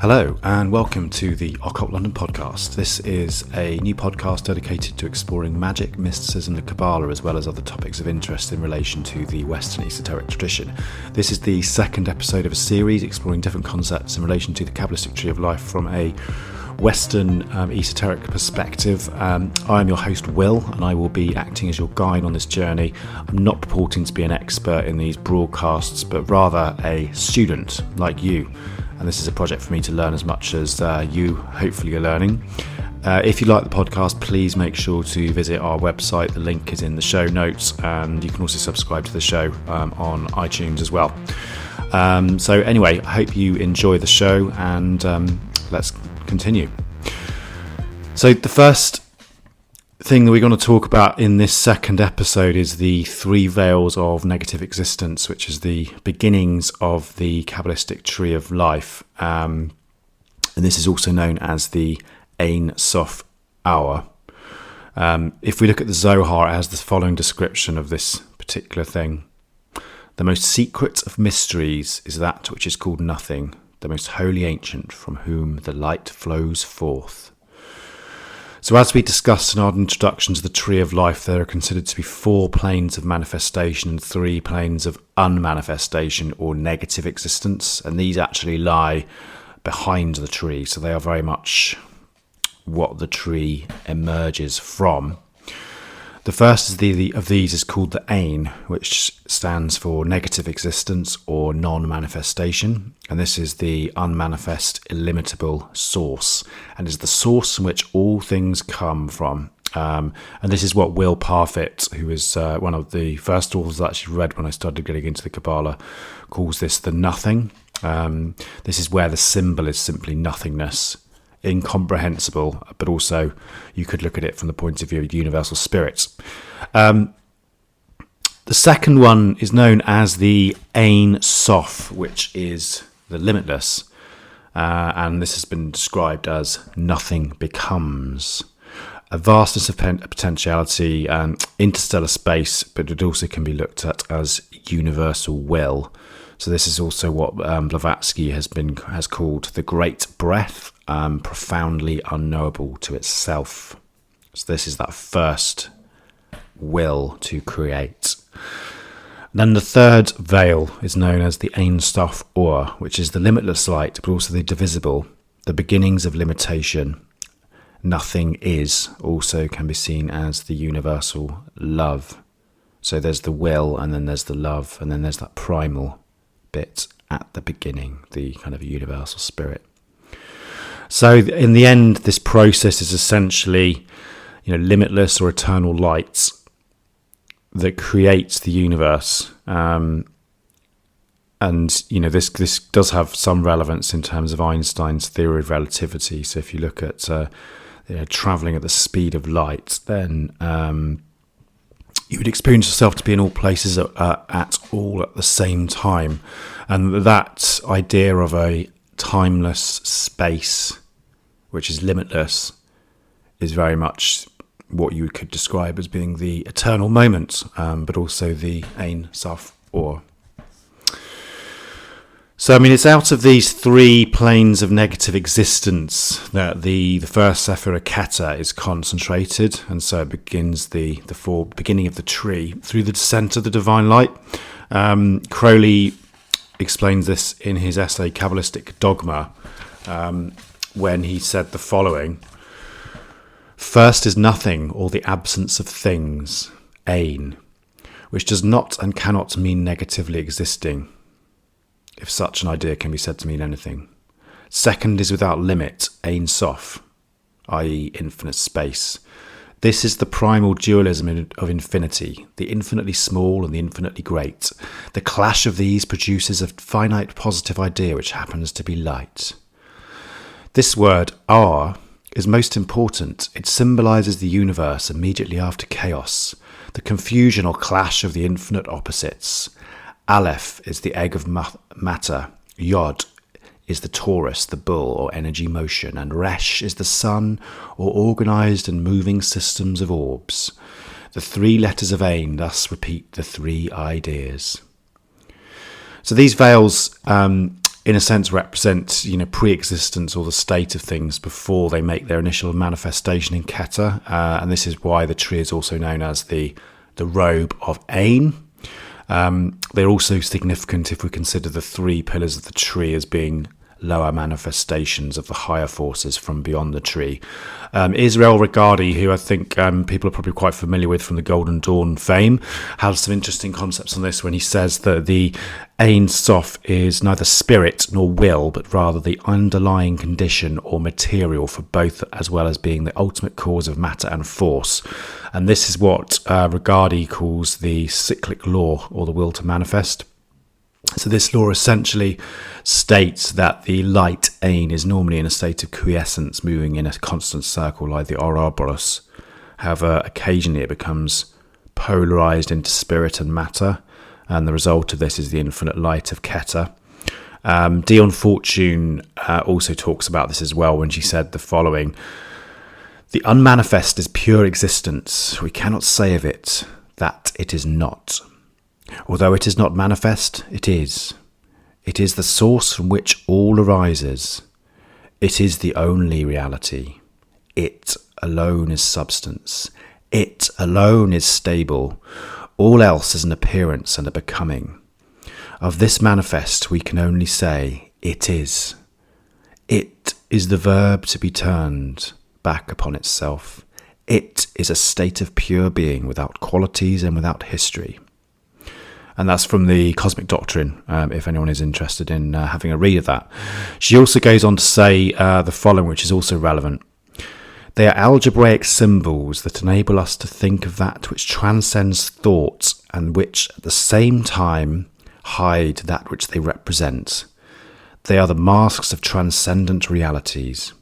Hello and welcome to the Occult London Podcast. This is a new podcast dedicated to exploring magic, mysticism, the Qabalah, as well as other topics of interest in relation to the Western esoteric tradition. This is the second episode of a series exploring different concepts in relation to the Kabbalistic tree of life from a Western esoteric perspective. I'm your host Will, and I will be acting as your guide on this journey. I'm not purporting to be an expert in these broadcasts, but rather a student like you. And this is a project for me to learn as much as you hopefully are learning. If you like the podcast, please make sure to visit our website. The link is in the show notes, and you can also subscribe to the show on iTunes as well. So anyway, I hope you enjoy the show, and let's continue. So the first thing that we're going to talk about in this second episode is the three veils of negative existence, which is the beginnings of the Kabbalistic tree of life. And this is also known as the Ain Soph Aur. If we look at the Zohar, it has the following description of this particular thing. The most secret of mysteries is that which is called nothing, the most holy ancient from whom the light flows forth. So as we discussed in our introduction to the Tree of Life, there are considered to be 4 planes of manifestation and 3 planes of unmanifestation or negative existence, and these actually lie behind the tree, so they are very much what the tree emerges from. The first of these is called the Ain, which stands for negative existence or non-manifestation. And this is the unmanifest, illimitable source, and is the source from which all things come from. And this is what Will Parfitt, who is one of the first authors I actually read when I started getting into the Qabalah, calls this the nothing. This is where the symbol is simply nothingness. Incomprehensible, but also you could look at it from the point of view of universal spirits. The second one is known as the Ain Soph, which is the limitless, and this has been described as nothing becomes. A vastness of potentiality, interstellar space, but it also can be looked at as universal will. So this is also what Blavatsky has called the great breath, profoundly unknowable to itself. So this is that first will to create. Then the third veil is known as the Ain Soph Aur, which is the limitless light, but also the divisible, the beginnings of limitation. Nothing is also can be seen as the universal love. So there's the will, and then there's the love, and then there's that primal bit at the beginning, the kind of universal spirit. So in the end, this process is essentially, limitless or eternal light that creates the universe. And this does have some relevance in terms of Einstein's theory of relativity. So if you look at traveling at the speed of light, then you would experience yourself to be in all places at the same time. And that idea of a timeless space, which is limitless, is very much what you could describe as being the eternal moment, but also the Ain Soph Aur. So, it's out of these 3 planes of negative existence that the first Sefer Keter is concentrated, and so it begins the beginning of the tree through the descent of the divine light. Crowley explains this in his essay Kabbalistic Dogma, when he said the following: first is nothing, or the absence of things, Ain, which does not and cannot mean negatively existing, if such an idea can be said to mean anything. Second is without limit, Ain Soph, i.e. infinite space. This is the primal dualism of infinity, the infinitely small and the infinitely great. The clash of these produces a finite positive idea which happens to be light. This word, Aur, is most important. It symbolises the universe immediately after chaos, the confusion or clash of the infinite opposites. Aleph is the egg of matter, Yod is the torus, the bull or energy motion, and Resh is the sun or organised and moving systems of orbs. The 3 letters of Ain thus repeat the 3 ideas. So these veils in a sense represent, pre-existence or the state of things before they make their initial manifestation in Keter. And this is why the tree is also known as the robe of Ain. They're also significant if we consider the three pillars of the tree as being lower manifestations of the higher forces from beyond the tree. Israel Regardie, who I think people are probably quite familiar with from the Golden Dawn fame, has some interesting concepts on this when he says that the Ain Soph is neither spirit nor will, but rather the underlying condition or material for both, as well as being the ultimate cause of matter and force. And this is what Regardie calls the cyclic law, or the will to manifest. So this law essentially states that the light Ain is normally in a state of quiescence, moving in a constant circle like the Ouroboros. However, occasionally it becomes polarized into spirit and matter, and the result of this is the infinite light of Keter. Dion Fortune also talks about this as well when she said the following: "The unmanifest is pure existence. We cannot say of it that it is not. Although it is not manifest, it is. It is the source from which all arises. It is the only reality. It alone is substance. It alone is stable. All else is an appearance and a becoming. Of this manifest we can only say, it is. It is the verb to be turned back upon itself. It is a state of pure being without qualities and without history." And that's from the Cosmic Doctrine, if anyone is interested in having a read of that. She also goes on to say the following, which is also relevant. "They are algebraic symbols that enable us to think of that which transcends thought and which at the same time hide that which they represent. They are the masks of transcendent realities.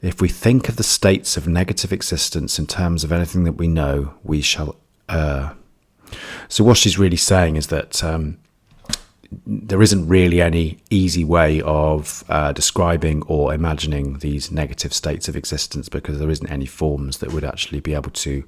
If we think of the states of negative existence in terms of anything that we know, we shall err." So what she's really saying is that there isn't really any easy way of describing or imagining these negative states of existence, because there isn't any forms that would actually be able to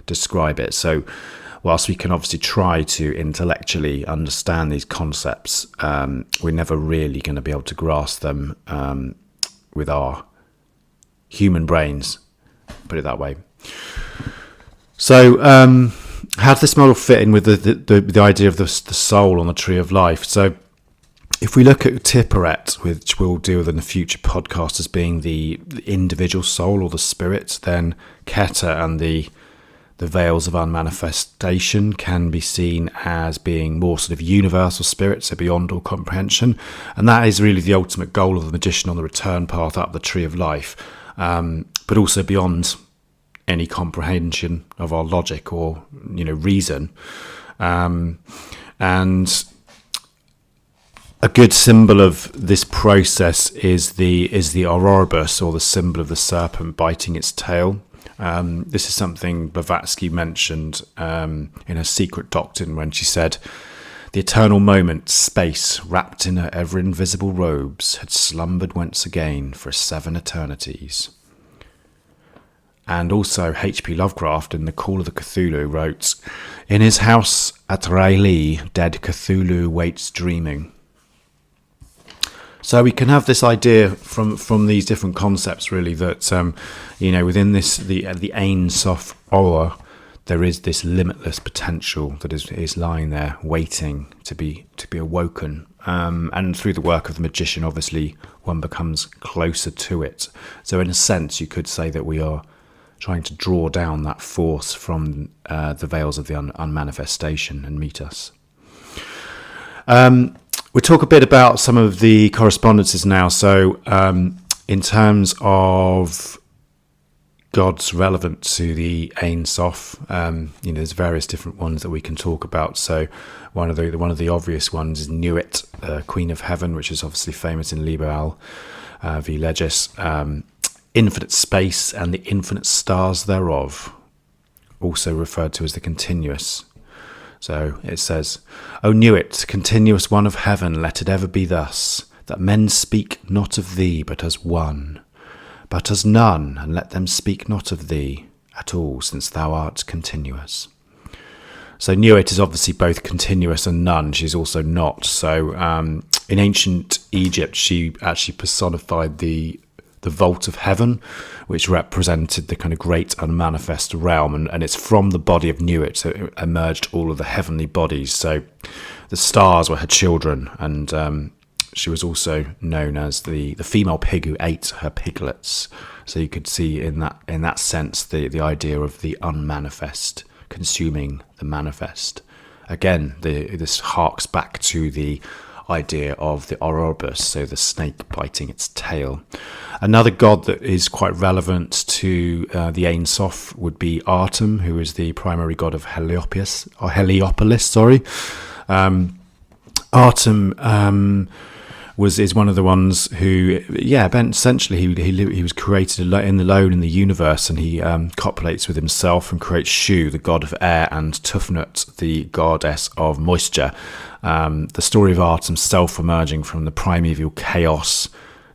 describe it. So whilst we can obviously try to intellectually understand these concepts, we're never really going to be able to grasp them with our human brains, put it that way. So how does this model fit in with the idea of the soul on the tree of life? So if we look at Tipperet, which we'll deal with in a future podcast as being the individual soul or the spirit, then Keter and the veils of unmanifestation can be seen as being more sort of universal spirits, so beyond all comprehension. And that is really the ultimate goal of the magician on the return path up the tree of life, but also beyond any comprehension of our logic or reason. And a good symbol of this process is the Ouroboros, or the symbol of the serpent biting its tail. This is something Blavatsky mentioned in her Secret Doctrine when she said, "The eternal moment, space, wrapped in her ever-invisible robes, had slumbered once again for 7 eternities." And also H.P. Lovecraft in The Call of the Cthulhu wrote, "In his house at R'lyeh, dead Cthulhu waits dreaming." So we can have this idea from these different concepts, really, that within this the Ain Soph Aur, there is this limitless potential that is lying there, waiting to be awoken. And through the work of the magician, obviously, one becomes closer to it. So in a sense, you could say that we are trying to draw down that force from the veils of the unmanifestation and meet us. We'll talk a bit about some of the correspondences now. So in terms of gods relevant to the Ain Soph, there's various different ones that we can talk about. So one of the obvious ones is Nuit, Queen of Heaven, which is obviously famous in Liber v Legis. Infinite space and the infinite stars thereof, also referred to as the continuous. So it says, "O Nuit, continuous one of heaven, let it ever be thus, that men speak not of thee but as one, but as none, and let them speak not of thee at all, since thou art continuous." So Nuit is obviously both continuous and none. She's also not. So in ancient Egypt, she actually personified the vault of heaven, which represented the kind of great unmanifest realm, and it's from the body of Nuit, so it emerged all of the heavenly bodies. So the stars were her children, and she was also known as the female pig who ate her piglets. So you could see in that sense the idea of the unmanifest consuming the manifest. Again, this harks back to the idea of the Ouroboros, so the snake biting its tail. Another god that is quite relevant to the Ain Soph would be Artem, who is the primary god of Heliopolis. Artem is one of the ones who, essentially he was created alone in the universe, and he copulates with himself and creates Shu, the god of air, and Tufnut, the goddess of moisture. The story of Artem self-emerging from the primeval chaos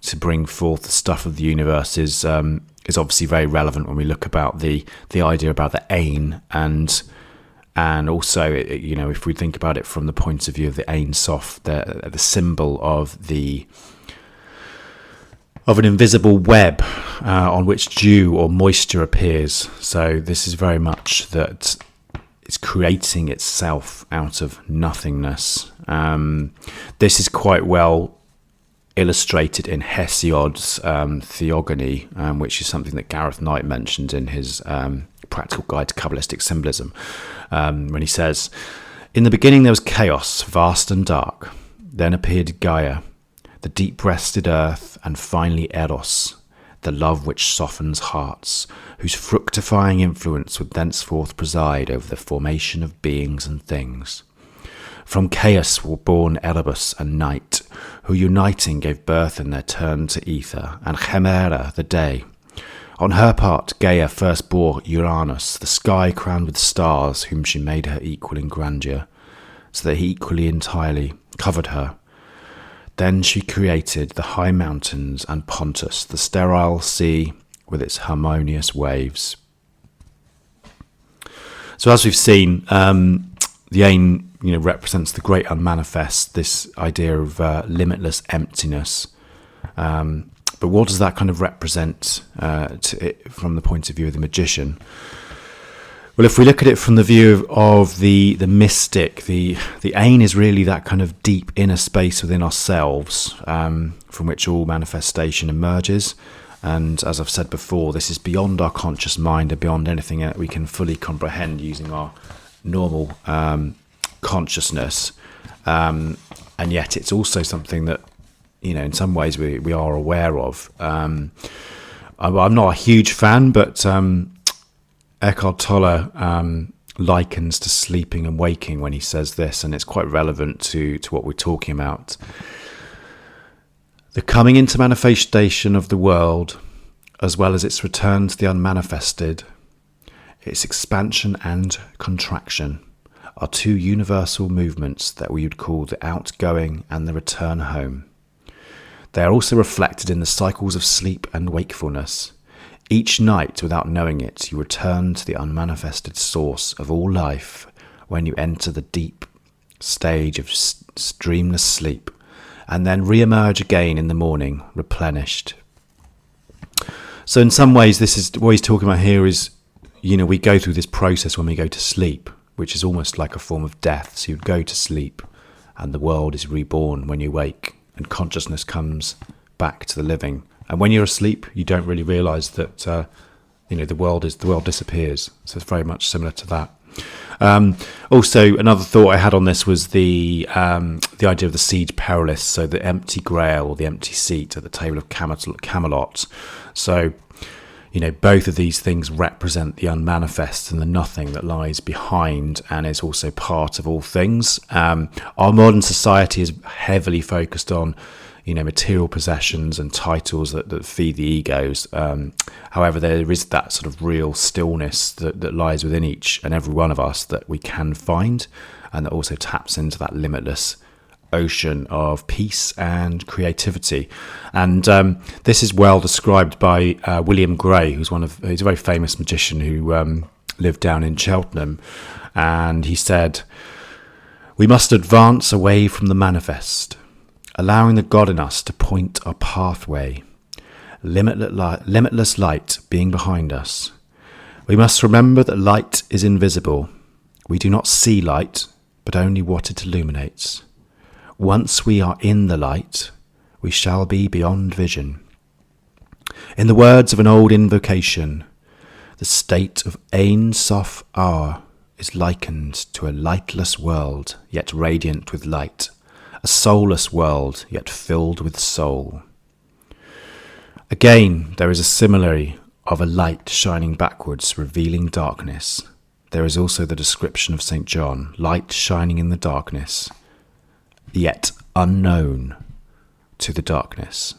to bring forth the stuff of the universe is obviously very relevant when we look about the idea about the Ain, and also, if we think about it from the point of view of the Ain Soph, the symbol of an invisible web on which dew or moisture appears. So this is very much that it's creating itself out of nothingness. This is quite well illustrated in Hesiod's Theogony, which is something that Gareth Knight mentioned in his Practical Guide to Kabbalistic Symbolism, when he says, "In the beginning there was chaos, vast and dark. Then appeared Gaia, the deep-breasted earth, and finally Eros, the love which softens hearts, whose fructifying influence would thenceforth preside over the formation of beings and things. From chaos were born Erebus and Night, who uniting gave birth in their turn to ether, and Chimera, the day. On her part, Gaia first bore Uranus, the sky crowned with stars, whom she made her equal in grandeur, so that he equally entirely covered her. Then she created the high mountains and Pontus, the sterile sea with its harmonious waves." So as we've seen, the Ain, represents the great unmanifest, this idea of limitless emptiness. But what does that kind of represent from the point of view of the magician? Well, if we look at it from the view of the mystic, the Ain is really that kind of deep inner space within ourselves, from which all manifestation emerges. And as I've said before, this is beyond our conscious mind and beyond anything that we can fully comprehend using our normal consciousness. And yet it's also something that, in some ways we are aware of. I'm not a huge fan, but Eckhart Tolle likens to sleeping and waking when he says this, and it's quite relevant to what we're talking about. The coming into manifestation of the world, as well as its return to the unmanifested, its expansion and contraction, are two universal movements that we would call the outgoing and the return home. They are also reflected in the cycles of sleep and wakefulness. Each night, without knowing it, you return to the unmanifested source of all life when you enter the deep stage of dreamless sleep, and then re-emerge again in the morning, replenished. So in some ways, this is what he's talking about here is, we go through this process when we go to sleep, which is almost like a form of death. So you go to sleep, and the world is reborn when you wake, and consciousness comes back to the living. And when you're asleep, you don't really realise that the world disappears. So it's very much similar to that. Also, another thought I had on this was the idea of the siege perilous, so the empty grail or the empty seat at the table of Camelot. So, both of these things represent the unmanifest and the nothing that lies behind, and is also part of all things. Our modern society is heavily focused on material possessions and titles that feed the egos. However, there is that sort of real stillness that lies within each and every one of us that we can find, and that also taps into that limitless ocean of peace and creativity. And this is well described by William Gray, he's a very famous magician who lived down in Cheltenham, and he said, "We must advance away from the manifest, allowing the God in us to point our pathway, limitless light being behind us. We must remember that light is invisible. We do not see light, but only what it illuminates. Once we are in the light, we shall be beyond vision. In the words of an old invocation, the state of Ain Soph Aur is likened to a lightless world, yet radiant with light, a soulless world, yet filled with soul. Again, there is a simile of a light shining backwards, revealing darkness. There is also the description of St. John, light shining in the darkness, yet unknown to the darkness.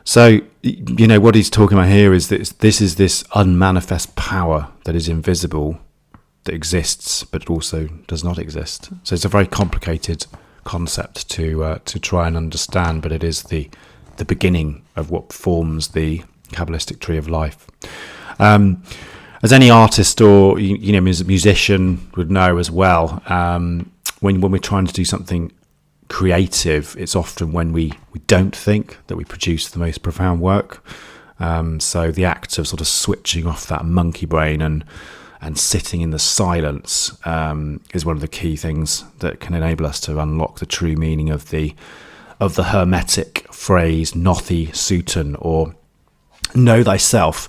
So, what he's talking about here is that this is this unmanifest power that is invisible, that exists, but also does not exist. So it's a very complicated concept to try and understand, but it is the beginning of what forms the Kabbalistic tree of life. As any artist or musician would know as well, when we're trying to do something creative, it's often when we don't think that we produce the most profound work. So the act of sort of switching off that monkey brain and sitting in the silence is one of the key things that can enable us to unlock the true meaning of the Hermetic phrase Nothi Sutan, or know thyself.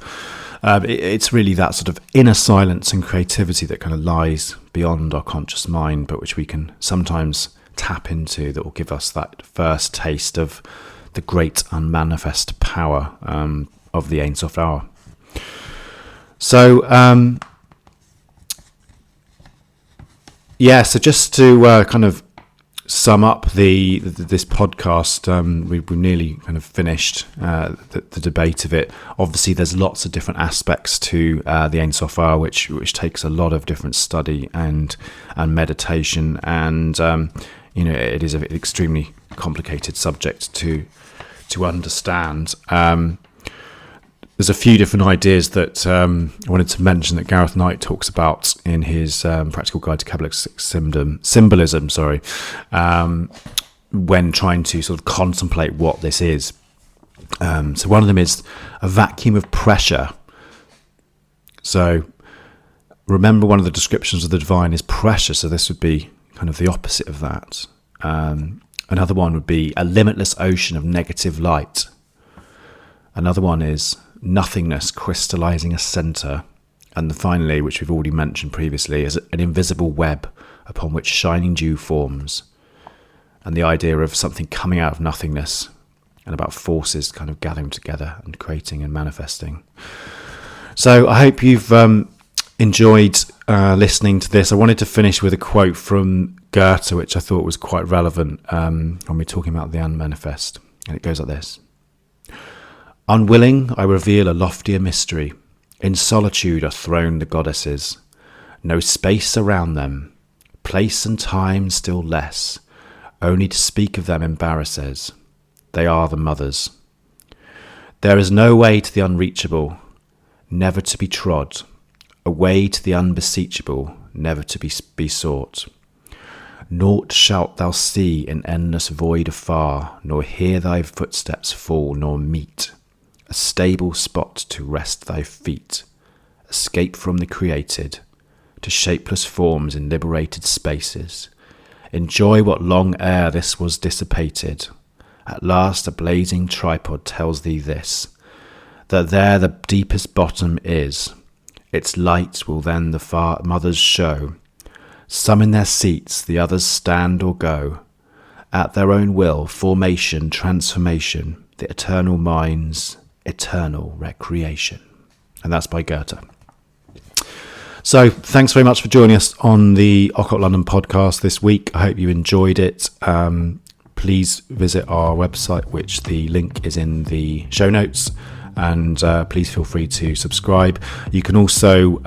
It's really that sort of inner silence and creativity that kind of lies beyond our conscious mind, but which we can sometimes tap into, that will give us that first taste of the great unmanifest power of the Ain Soph Aur. So so just to kind of sum up this podcast, we've nearly kind of finished the debate of it. Obviously, there's lots of different aspects to the Ain Soph Aur, which takes a lot of different study and meditation, and it is an extremely complicated subject to understand. There's a few different ideas that I wanted to mention that Gareth Knight talks about in his Practical Guide to Kabbalistic Symbolism, when trying to sort of contemplate what this is. So one of them is a vacuum of pressure. So remember, one of the descriptions of the divine is pressure, so this would be kind of the opposite of that. Another one would be a limitless ocean of negative light. Another one is nothingness crystallizing a center. And finally, which we've already mentioned previously, is an invisible web upon which shining dew forms. And the idea of something coming out of nothingness and about forces kind of gathering together and creating and manifesting. So I hope you've enjoyed listening to this. I wanted to finish with a quote from Goethe, which I thought was quite relevant when we're talking about the Unmanifest. And it goes like this. Unwilling, I reveal a loftier mystery. In solitude are throned the goddesses. No space around them. Place and time still less. Only to speak of them embarrasses. They are the mothers. There is no way to the unreachable, never to be trod. A way to the unbeseechable, never to be besought. Naught shalt thou see in endless void afar, nor hear thy footsteps fall, nor meet a stable spot to rest thy feet. Escape from the created, to shapeless forms in liberated spaces. Enjoy what long ere this was dissipated. At last a blazing tripod tells thee this, that there the deepest bottom is. Its light will then the mothers show. Some in their seats, the others stand or go. At their own will, formation, transformation, the eternal mind's eternal recreation. And that's by Goethe. So thanks very much for joining us on the Occult London podcast this week. I hope you enjoyed it. Please visit our website, which the link is in the show notes, and please feel free to subscribe. You can also,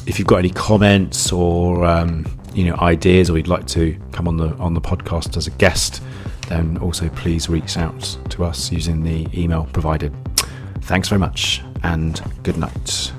if you've got any comments or ideas, or you'd like to come on the podcast as a guest, then also please reach out to us using the email provided. Thanks very much, and good night.